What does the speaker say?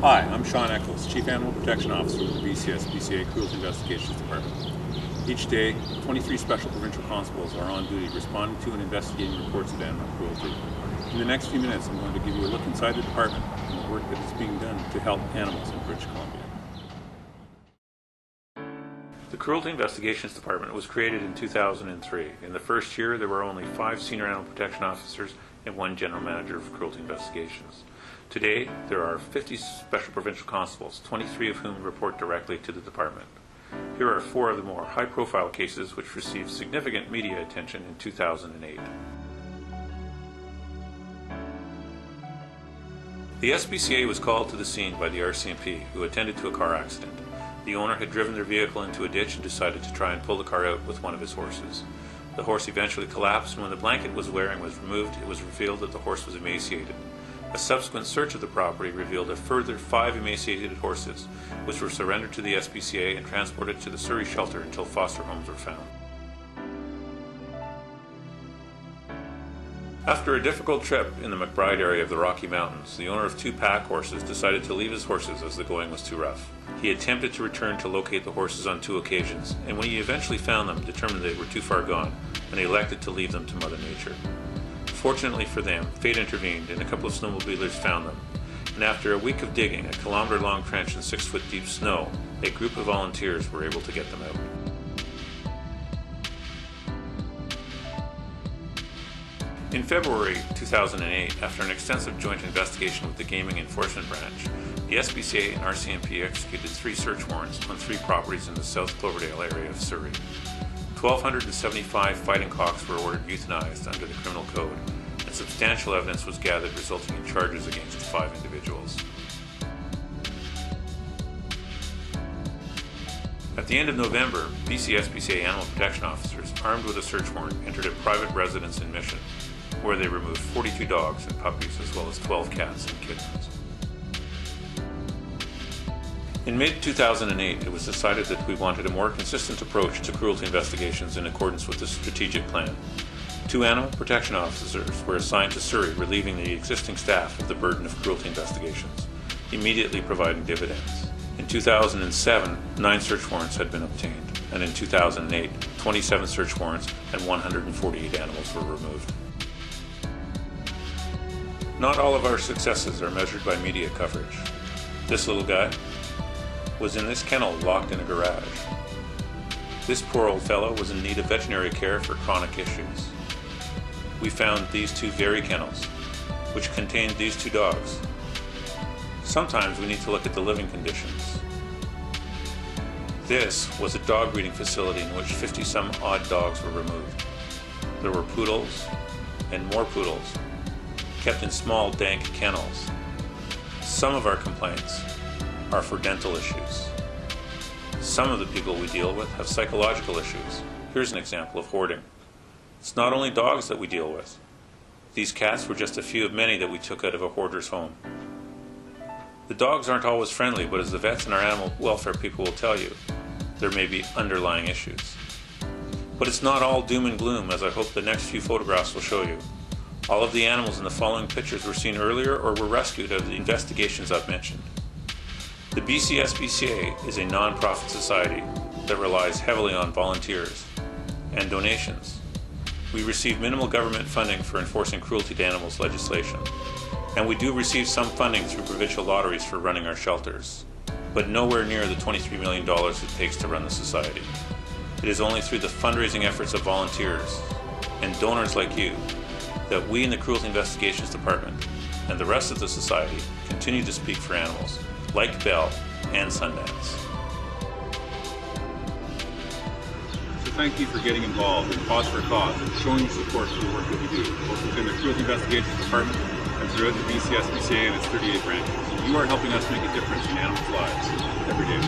Hi, I'm Sean Eccles, Chief Animal Protection Officer with the BC SPCA Cruelty Investigations Department. Each day, 23 Special Provincial Constables are on duty responding to and investigating reports of animal cruelty. In the next few minutes, I'm going to give you a look inside the department and the work that is being done to help animals in British Columbia. The Cruelty Investigations Department was created in 2003. In the first year, there were only 5 Senior Animal Protection Officers and 1 General Manager of Cruelty Investigations. Today, there are 50 Special Provincial Constables, 23 of whom report directly to the department. Here are 4 of the more high-profile cases which received significant media attention in 2008. The SPCA was called to the scene by the RCMP, who attended to a car accident. The owner had driven their vehicle into a ditch and decided to try and pull the car out with one of his horses. The horse eventually collapsed, and when the blanket was wearing was removed, it was revealed that the horse was emaciated. A subsequent search of the property revealed a further 5 emaciated horses, which were surrendered to the SPCA and transported to the Surrey shelter until foster homes were found. After a difficult trip in the McBride area of the Rocky Mountains, the owner of 2 pack horses decided to leave his horses as the going was too rough. He attempted to return to locate the horses on 2 occasions, and when he eventually found them, determined they were too far gone, and he elected to leave them to Mother Nature. Fortunately for them, fate intervened and a couple of snowmobilers found them. And after a week of digging a kilometer-long trench in 6-foot deep snow, a group of volunteers were able to get them out. In February 2008, after an extensive joint investigation with the Gaming Enforcement Branch, the SPCA and RCMP executed 3 search warrants on 3 properties in the South Cloverdale area of Surrey. 1,275 fighting cocks were ordered euthanized under the Criminal Code, and substantial evidence was gathered resulting in charges against 5 individuals. At the end of November, BC SPCA Animal Protection Officers, armed with a search warrant, entered a private residence in Mission, where they removed 42 dogs and puppies as well as 12 cats and kittens. In mid-2008, it was decided that we wanted a more consistent approach to cruelty investigations in accordance with the strategic plan. 2 animal protection officers were assigned to Surrey, relieving the existing staff of the burden of cruelty investigations, immediately providing dividends. In 2007, 9 search warrants had been obtained, and in 2008, 27 search warrants and 148 animals were removed. Not all of our successes are measured by media coverage. This little guy was in this kennel locked in a garage. This poor old fellow was in need of veterinary care for chronic issues. We found these 2 very kennels, which contained these 2 dogs. Sometimes we need to look at the living conditions. This was a dog breeding facility in which 50-some odd dogs were removed. There were poodles and more poodles, kept in small, dank kennels. Some of our complaints are for dental issues. Some of the people we deal with have psychological issues. Here's an example of hoarding. It's not only dogs that we deal with. These cats were just a few of many that we took out of a hoarder's home. The dogs aren't always friendly, but as the vets and our animal welfare people will tell you, there may be underlying issues. But it's not all doom and gloom, as I hope the next few photographs will show you. All of the animals in the following pictures were seen earlier or were rescued out of the investigations I've mentioned. The BC SPCA is a non-profit society that relies heavily on volunteers and donations. We receive minimal government funding for enforcing cruelty to animals legislation, and we do receive some funding through provincial lotteries for running our shelters, but nowhere near the $23 million it takes to run the society. It is only through the fundraising efforts of volunteers and donors like you that we in the Cruelty Investigations Department and the rest of the society continue to speak for animals, like Belle and Sundance. So thank you for getting involved in Cause for a Cause and showing support for the work that we do, both within the Cruelty Investigations Department and throughout the BC SPCA and its 38 branches. You are helping us make a difference in animals' lives every day.